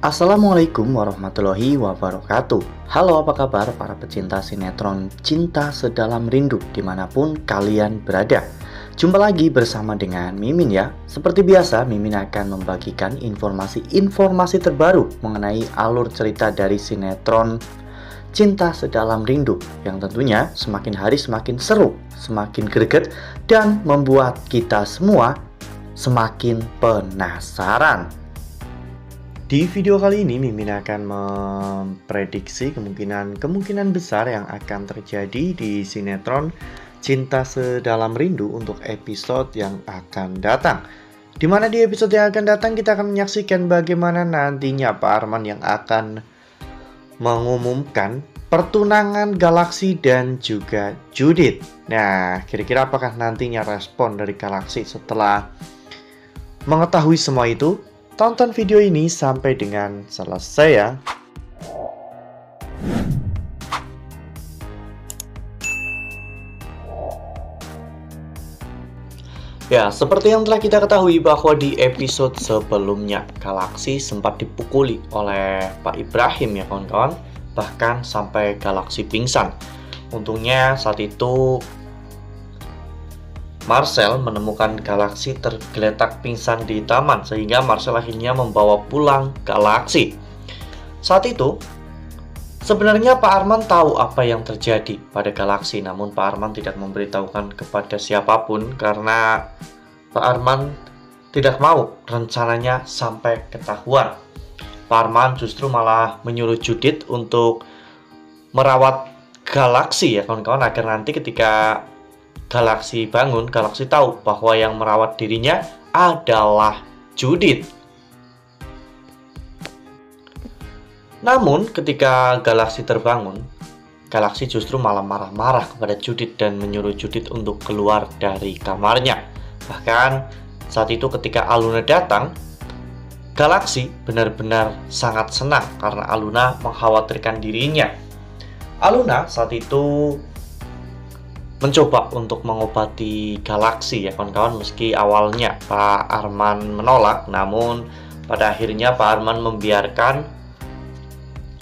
Assalamualaikum warahmatullahi wabarakatuh. Halo, apa kabar para pecinta sinetron Cinta Sedalam Rindu dimanapun kalian berada. Jumpa lagi bersama dengan Mimin ya. Seperti biasa, Mimin akan membagikan informasi terbaru mengenai alur cerita dari sinetron Cinta Sedalam Rindu, yang tentunya semakin hari semakin seru, semakin greget, dan membuat kita semua semakin penasaran. Di video kali ini, Mimin akan memprediksi kemungkinan besar yang akan terjadi di sinetron Cinta Sedalam Rindu untuk episode yang akan datang. Dimana di episode yang akan datang kita akan menyaksikan bagaimana nantinya Pak Arman yang akan mengumumkan pertunangan Galaksi dan juga Judit. Nah, kira-kira apakah nantinya respon dari Galaksi setelah mengetahui semua itu? Tonton video ini sampai dengan selesai ya. Ya, seperti yang telah kita ketahui bahwa di episode sebelumnya Galaksi sempat dipukuli oleh Pak Ibrahim ya kawan-kawan, bahkan sampai Galaksi pingsan. Untungnya saat itu Marcel menemukan Galaksi tergeletak pingsan di taman, sehingga Marcel akhirnya membawa pulang Galaksi. Saat itu, sebenarnya Pak Arman tahu apa yang terjadi pada Galaksi, namun Pak Arman tidak memberitahukan kepada siapapun karena Pak Arman tidak mau rencananya sampai ketahuan. Pak Arman justru malah menyuruh Judit untuk merawat Galaksi ya kawan-kawan, agar nanti ketika Galaksi bangun, Galaksi tahu bahwa yang merawat dirinya adalah Judit. Namun ketika Galaksi terbangun, Galaksi justru malah marah-marah kepada Judit dan menyuruh Judit untuk keluar dari kamarnya. Bahkan saat itu ketika Aluna datang, Galaksi benar-benar sangat senang karena Aluna mengkhawatirkan dirinya. Aluna saat itu mencoba untuk mengobati Galaksi ya kawan-kawan, meski awalnya Pak Arman menolak, namun pada akhirnya Pak Arman membiarkan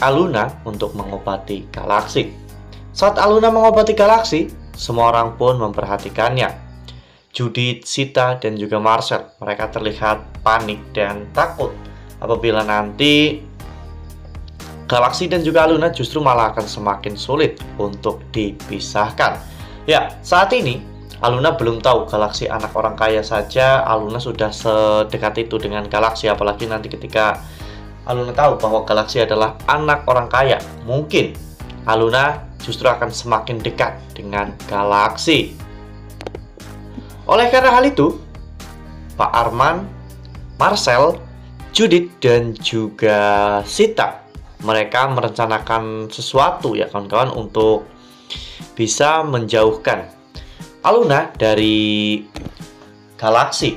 Aluna untuk mengobati Galaksi. Saat Aluna mengobati Galaksi, semua orang pun memperhatikannya. Judit, Sita, dan juga Marcel, mereka terlihat panik dan takut apabila nanti Galaksi dan juga Aluna justru malah akan semakin sulit untuk dipisahkan. Ya, saat ini Aluna belum tahu Galaksi anak orang kaya saja Aluna sudah sedekat itu dengan Galaksi, apalagi nanti ketika Aluna tahu bahwa Galaksi adalah anak orang kaya, mungkin Aluna justru akan semakin dekat dengan Galaksi. Oleh karena hal itu, Pak Arman, Marcel, Judit, dan juga Sita, mereka merencanakan sesuatu ya kawan-kawan untuk bisa menjauhkan Aluna dari Galaksi.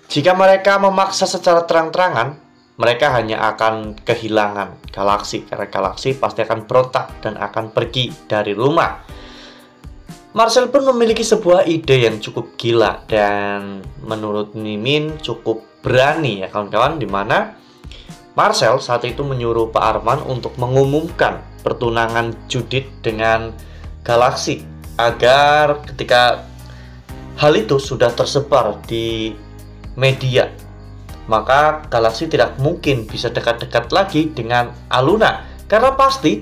Jika mereka memaksa secara terang-terangan, mereka hanya akan kehilangan Galaksi, karena Galaksi pasti akan berontak dan akan pergi dari rumah. Marcel pun memiliki sebuah ide yang cukup gila dan menurut Mimin cukup berani ya kawan-kawan, dimana Marcel saat itu menyuruh Pak Arman untuk mengumumkan pertunangan Judit dengan Galaksi, agar ketika hal itu sudah tersebar di media, maka Galaksi tidak mungkin bisa dekat-dekat lagi dengan Aluna, karena pasti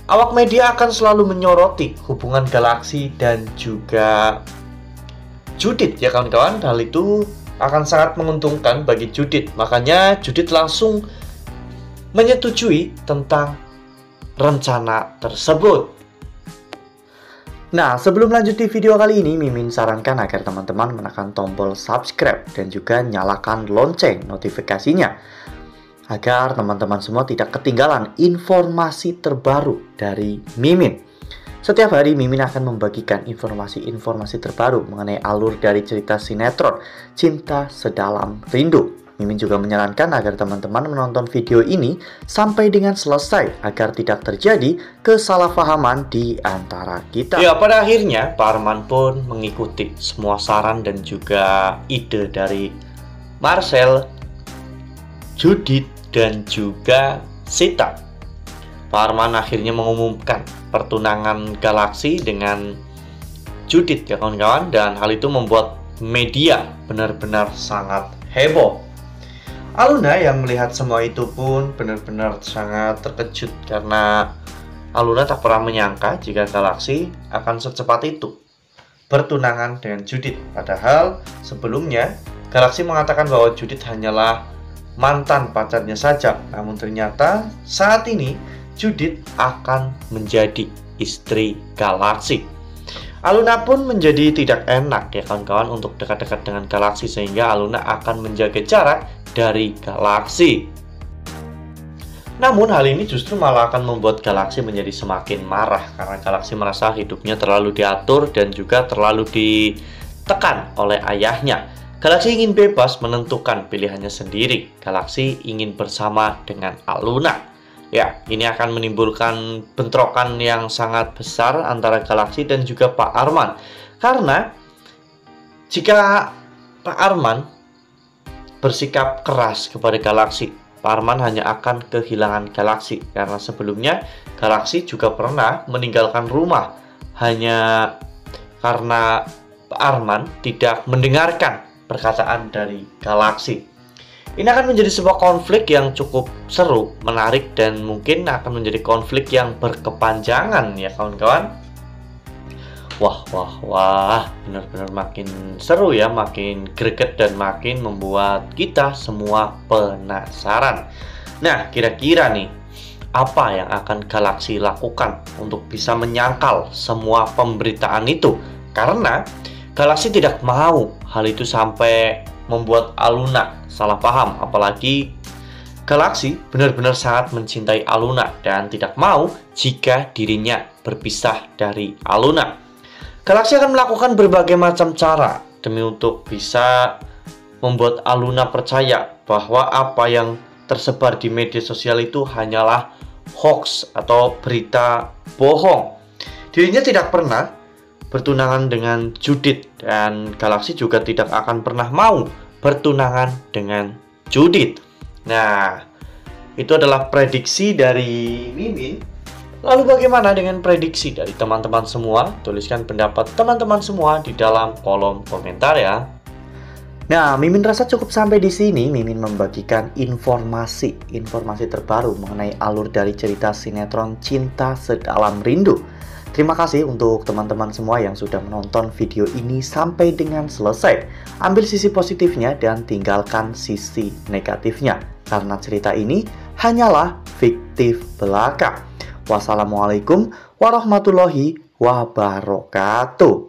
awak media akan selalu menyoroti hubungan Galaksi dan juga Judit ya kawan-kawan. Hal itu akan sangat menguntungkan bagi Judit, makanya Judit langsung menyetujui tentang rencana tersebut. Nah, sebelum lanjut di video kali ini, Mimin sarankan agar teman-teman menekan tombol subscribe dan juga nyalakan lonceng notifikasinya, agar teman-teman semua tidak ketinggalan informasi terbaru dari Mimin. Setiap hari Mimin akan membagikan informasi-informasi terbaru mengenai alur dari cerita sinetron Cinta Sedalam Rindu. Mimin juga menyarankan agar teman-teman menonton video ini sampai dengan selesai agar tidak terjadi kesalahpahaman di antara kita. Ya, pada akhirnya Pak Arman pun mengikuti semua saran dan juga ide dari Marcel, Judit, dan juga Sita. Pak Arman akhirnya mengumumkan pertunangan Galaxy dengan Judith ya kawan-kawan, dan hal itu membuat media benar-benar sangat heboh. Aluna yang melihat semua itu pun benar-benar sangat terkejut karena Aluna tak pernah menyangka jika Galaxy akan secepat itu bertunangan dengan Judith. Padahal sebelumnya Galaxy mengatakan bahwa Judith hanyalah mantan pacarnya saja. Namun ternyata saat ini Judith akan menjadi istri Galaxy. Aluna pun menjadi tidak enak ya kawan-kawan untuk dekat-dekat dengan Galaxy, sehingga Aluna akan menjaga jarak dari Galaxy. Namun hal ini justru malah akan membuat Galaxy menjadi semakin marah karena Galaxy merasa hidupnya terlalu diatur dan juga terlalu ditekan oleh ayahnya. Galaxy ingin bebas menentukan pilihannya sendiri. Galaxy ingin bersama dengan Aluna. Ya, ini akan menimbulkan bentrokan yang sangat besar antara Galaxy dan juga Pak Arman. Karena jika Pak Arman bersikap keras kepada Galaxy, Pak Arman hanya akan kehilangan Galaxy. Karena sebelumnya Galaxy juga pernah meninggalkan rumah hanya karena Pak Arman tidak mendengarkan perkataan dari Galaxy. Ini akan menjadi sebuah konflik yang cukup seru, menarik, dan mungkin akan menjadi konflik yang berkepanjangan ya kawan-kawan. Wah, benar-benar makin seru ya, makin greget dan makin membuat kita semua penasaran. Nah, kira-kira nih, apa yang akan Galaxy lakukan untuk bisa menyangkal semua pemberitaan itu? Karena Galaxy tidak mau hal itu sampai membuat Aluna salah paham, apalagi Galaxy benar-benar sangat mencintai Aluna dan tidak mau jika dirinya berpisah dari Aluna. Galaxy akan melakukan berbagai macam cara demi untuk bisa membuat Aluna percaya bahwa apa yang tersebar di media sosial itu hanyalah hoax atau berita bohong. Dirinya tidak pernah bertunangan dengan Judith, dan Galaxy juga tidak akan pernah mau bertunangan dengan Judith. Nah, itu adalah prediksi dari Mimin. Lalu bagaimana dengan prediksi dari teman-teman semua? Tuliskan pendapat teman-teman semua di dalam kolom komentar ya. Nah, Mimin rasa cukup sampai di sini. Mimin membagikan informasi terbaru mengenai alur dari cerita sinetron Cinta Sedalam Rindu. Terima kasih untuk teman-teman semua yang sudah menonton video ini sampai dengan selesai. Ambil sisi positifnya dan tinggalkan sisi negatifnya, karena cerita ini hanyalah fiktif belaka. Wassalamualaikum warahmatullahi wabarakatuh.